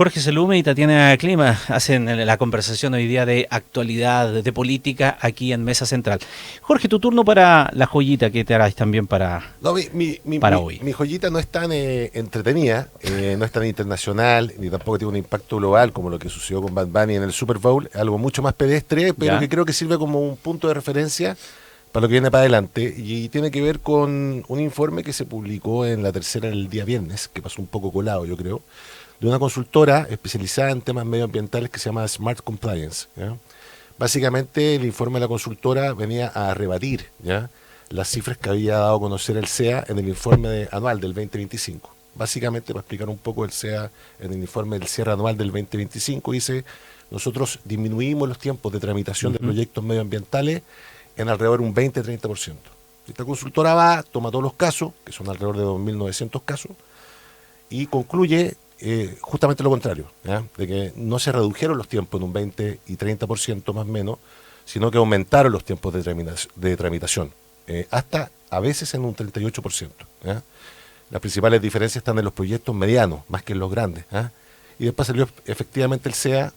Jorge Selume y Tatiana Clima hacen la conversación hoy día de actualidad, de política, aquí en Mesa Central. Jorge, tu turno para la joyita que te harás también No, para hoy. mi joyita no es tan entretenida, no es tan internacional, ni tampoco tiene un impacto global como lo que sucedió con Bad Bunny en el Super Bowl. Es algo mucho más pedestre, pero ¿Ya? que creo que sirve como un punto de referencia para lo que viene para adelante. Y tiene que ver con un informe que se publicó en la tercera el día viernes, que pasó un poco colado, yo creo, de una consultora especializada en temas medioambientales que se llama Smart Compliance. ¿Ya? Básicamente, el informe de la consultora venía a rebatir, ¿ya?, las cifras que había dado a conocer el SEA en el informe anual del 2025. Básicamente, para explicar un poco, el SEA en el informe del cierre anual del 2025 dice: nosotros disminuimos los tiempos de tramitación de Ujú. proyectos medioambientales en alrededor de un 20-30%. Esta consultora va, toma todos los casos, que son alrededor de 2.900 casos, y concluye justamente lo contrario, ¿ya?, de que no se redujeron los tiempos en un 20 y 30% más o menos, sino que aumentaron los tiempos de tramitación, hasta a veces en un 38%. ¿Ya? Las principales diferencias están en los proyectos medianos, más que en los grandes. ¿Ya? Y después salió efectivamente el SEA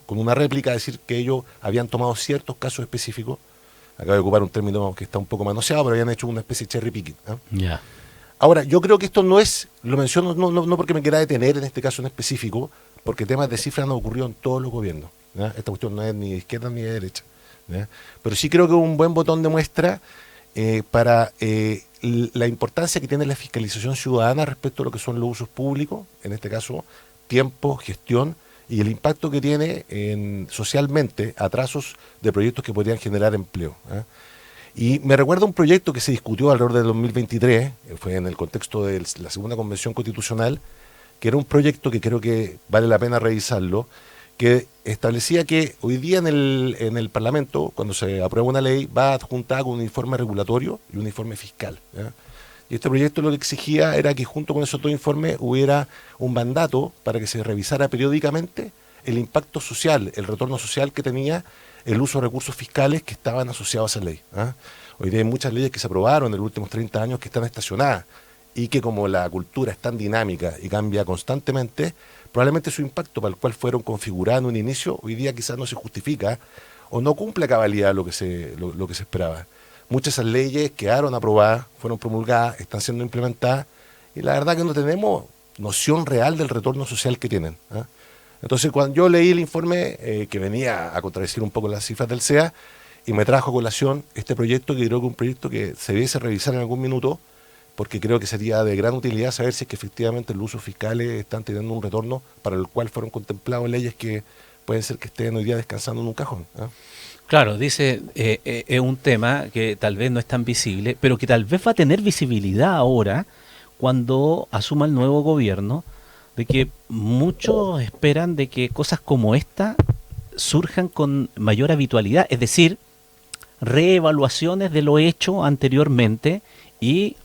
con una réplica a decir que ellos habían tomado ciertos casos específicos. Acabo de ocupar un término que está un poco manoseado, pero habían hecho una especie de cherry picking. ¿Ya? Ya. Ahora, yo creo que esto no es, lo menciono no porque me quiera detener en este caso en específico, porque temas de cifras han ocurrido en todos los gobiernos. ¿Ya? Esta cuestión no es ni de izquierda ni de derecha. ¿Ya? Pero sí creo que es un buen botón de muestra para la importancia que tiene la fiscalización ciudadana respecto a lo que son los usos públicos, en este caso tiempo, gestión, y el impacto que tiene socialmente atrasos de proyectos que podrían generar empleo. ¿Ya? Y me recuerda un proyecto que se discutió alrededor del 2023, fue en el contexto de la segunda convención constitucional, que era un proyecto que creo que vale la pena revisarlo, que establecía que hoy día en el Parlamento, cuando se aprueba una ley, va adjuntada con un informe regulatorio y un informe fiscal. ¿Ya? Y este proyecto lo que exigía era que junto con esos dos informes hubiera un mandato para que se revisara periódicamente el impacto social, el retorno social que tenía el uso de recursos fiscales que estaban asociados a esa ley. ¿Ah? Hoy día hay muchas leyes que se aprobaron en los últimos 30 años que están estacionadas y que, como la cultura es tan dinámica y cambia constantemente, probablemente su impacto para el cual fueron configuradas en un inicio, hoy día quizás no se justifica o no cumple a cabalidad lo que se esperaba. Muchas de esas leyes quedaron aprobadas, fueron promulgadas, están siendo implementadas, y la verdad que no tenemos noción real del retorno social que tienen. ¿Ah? Entonces, cuando yo leí el informe, que venía a contradecir un poco las cifras del SEA, y me trajo a colación este proyecto, que creo que es un proyecto que se debiese revisar en algún minuto, porque creo que sería de gran utilidad saber si es que efectivamente los usos fiscales están teniendo un retorno para el cual fueron contemplados leyes que pueden ser que estén hoy día descansando en un cajón. ¿Ah? Claro, dice, es un tema que tal vez no es tan visible, pero que tal vez va a tener visibilidad ahora cuando asuma el nuevo gobierno, de que muchos esperan de que cosas como esta surjan con mayor habitualidad, es decir, reevaluaciones de lo hecho anteriormente y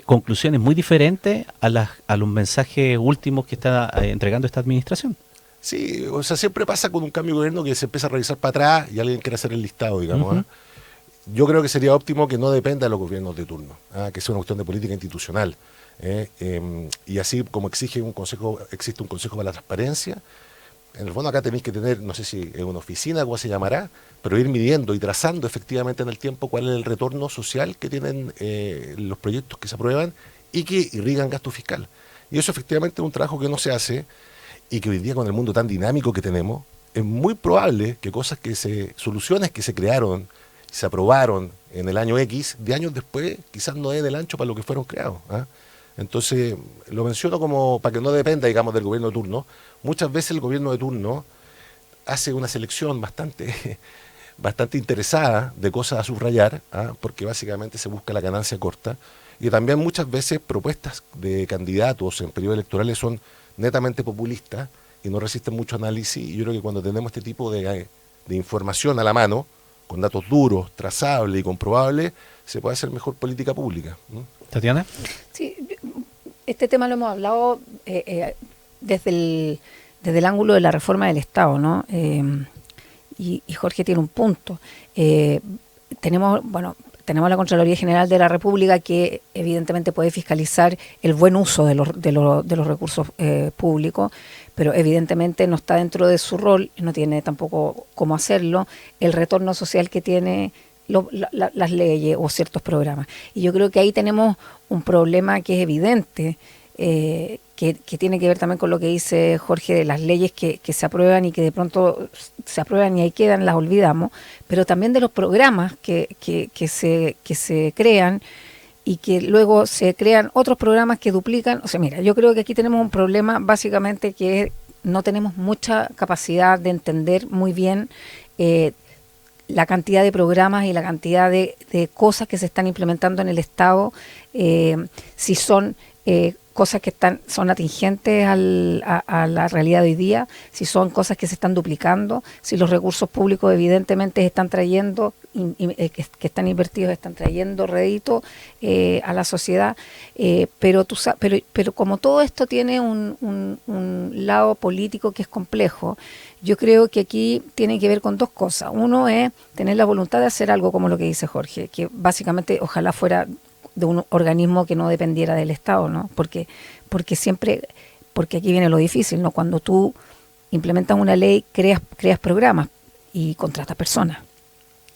conclusiones muy diferentes a los mensajes últimos que está entregando esta administración. Sí, o sea, siempre pasa con un cambio de gobierno que se empieza a revisar para atrás y alguien quiere hacer el listado, digamos. Ujú. ¿Ah? Yo creo que sería óptimo que no dependa de los gobiernos de turno, que sea una cuestión de política institucional. Y así como existe un consejo para la transparencia, en el fondo acá tenéis que tener, no sé si es una oficina, cómo se llamará, pero ir midiendo y trazando efectivamente en el tiempo cuál es el retorno social que tienen los proyectos que se aprueban y que irrigan gasto fiscal. Y eso efectivamente es un trabajo que no se hace, y que hoy día, con el mundo tan dinámico que tenemos, es muy probable que soluciones que se crearon, se aprobaron en el año X, de años después quizás no den el ancho para lo que fueron creados. ¿Ah? Entonces, lo menciono como para que no dependa, digamos, del gobierno de turno. Muchas veces el gobierno de turno hace una selección bastante, bastante interesada de cosas a subrayar, ¿ah? Porque básicamente se busca la ganancia corta. Y también muchas veces propuestas de candidatos en periodos electorales son netamente populistas y no resisten mucho análisis. Y yo creo que cuando tenemos este tipo de información a la mano, con datos duros, trazables y comprobables, se puede hacer mejor política pública. ¿No? Tatiana. Sí, este tema lo hemos hablado desde desde el ángulo de la reforma del Estado, ¿no? Y Jorge tiene un punto. Tenemos, bueno, tenemos la Contraloría General de la República, que evidentemente puede fiscalizar el buen uso de los recursos públicos, pero evidentemente no está dentro de su rol, no tiene tampoco cómo hacerlo, el retorno social que tiene las leyes o ciertos programas. Y yo creo que ahí tenemos un problema que es evidente, que tiene que ver también con lo que dice Jorge de las leyes que se aprueban y que de pronto se aprueban y ahí quedan, las olvidamos, pero también de los programas que se crean y que luego se crean otros programas que duplican. O sea, mira, yo creo que aquí tenemos un problema básicamente que es, no tenemos mucha capacidad de entender muy bien la cantidad de programas y la cantidad de cosas que se están implementando en el Estado, si son cosas que son atingentes a la realidad de hoy día, si son cosas que se están duplicando, si los recursos públicos evidentemente están trayendo, que están invertidos, están trayendo rédito a la sociedad, pero como todo esto tiene un lado político que es complejo, yo creo que aquí tiene que ver con dos cosas. Uno es tener la voluntad de hacer algo como lo que dice Jorge, que básicamente ojalá fuera de un organismo que no dependiera del Estado, ¿no? Porque aquí viene lo difícil, ¿no? Cuando tú implementas una ley, creas programas y contratas personas.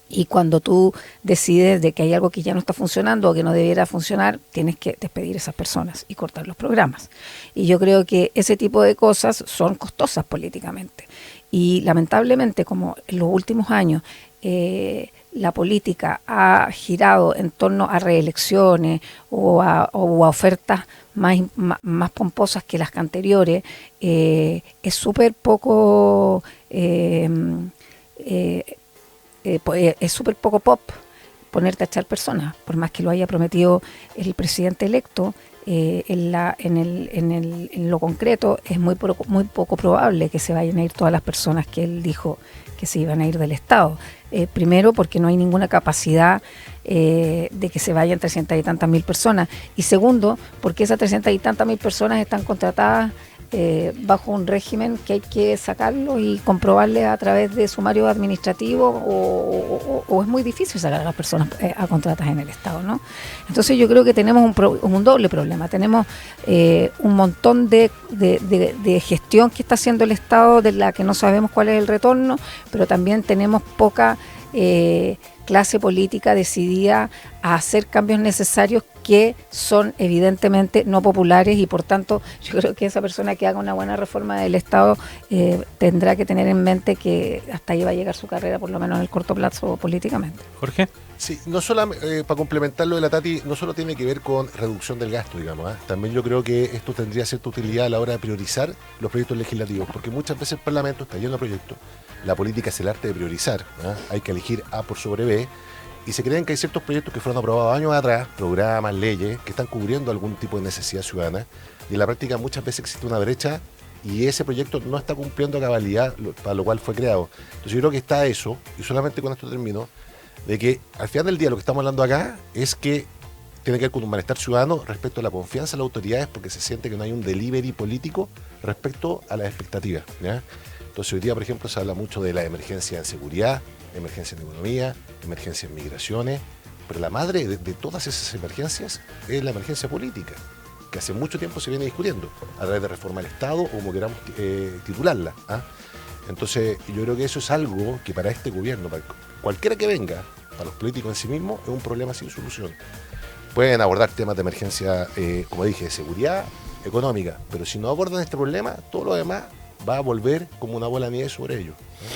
Y cuando tú decides de que hay algo que ya no está funcionando o que no debiera funcionar, tienes que despedir a esas personas y cortar los programas. Y yo creo que ese tipo de cosas son costosas políticamente. Y lamentablemente, como en los últimos años la política ha girado en torno a reelecciones o a ofertas más pomposas que las anteriores, es súper poco es súper poco pop ponerte a echar personas, por más que lo haya prometido el presidente electo. En lo concreto es muy poco probable que se vayan a ir todas las personas que él dijo que se iban a ir del Estado. Primero, porque no hay ninguna capacidad de que se vayan 300 y tantas mil personas. Y segundo, porque esas 300 y tantas mil personas están contratadas bajo un régimen que hay que sacarlo y comprobarle a través de sumario administrativo o es muy difícil sacar a las personas a contratas en el Estado, ¿no? Entonces yo creo que tenemos un doble problema. Tenemos un montón de gestión que está haciendo el Estado de la que no sabemos cuál es el retorno, pero también tenemos poca clase política decidida a hacer cambios necesarios que son evidentemente no populares y por tanto yo creo que esa persona que haga una buena reforma del Estado tendrá que tener en mente que hasta ahí va a llegar su carrera, por lo menos en el corto plazo políticamente. Jorge. Sí, no solamente, para complementar lo de la Tati, no solo tiene que ver con reducción del gasto, digamos, también yo creo que esto tendría cierta utilidad a la hora de priorizar los proyectos legislativos, porque muchas veces el Parlamento está lleno de proyectos, la política es el arte de priorizar, hay que elegir A por sobre B, y se creen que hay ciertos proyectos que fueron aprobados años atrás, programas, leyes, que están cubriendo algún tipo de necesidad ciudadana, y en la práctica muchas veces existe una brecha y ese proyecto no está cumpliendo a cabalidad para lo cual fue creado. Entonces yo creo que está eso, y solamente con esto termino, de que al final del día lo que estamos hablando acá es que tiene que ver con un malestar ciudadano respecto a la confianza en las autoridades porque se siente que no hay un delivery político respecto a las expectativas, ¿ya? Entonces hoy día, por ejemplo, se habla mucho de la emergencia en seguridad, emergencia en economía, emergencia en migraciones, pero la madre de todas esas emergencias es la emergencia política, que hace mucho tiempo se viene discutiendo a través de reforma del Estado o como queramos titularla, ¿ah? Entonces yo creo que eso es algo que para este gobierno, para cualquiera que venga, para los políticos en sí mismos, es un problema sin solución. Pueden abordar temas de emergencia, como dije, de seguridad económica, pero si no abordan este problema, todo lo demás va a volver como una bola de nieve sobre ellos.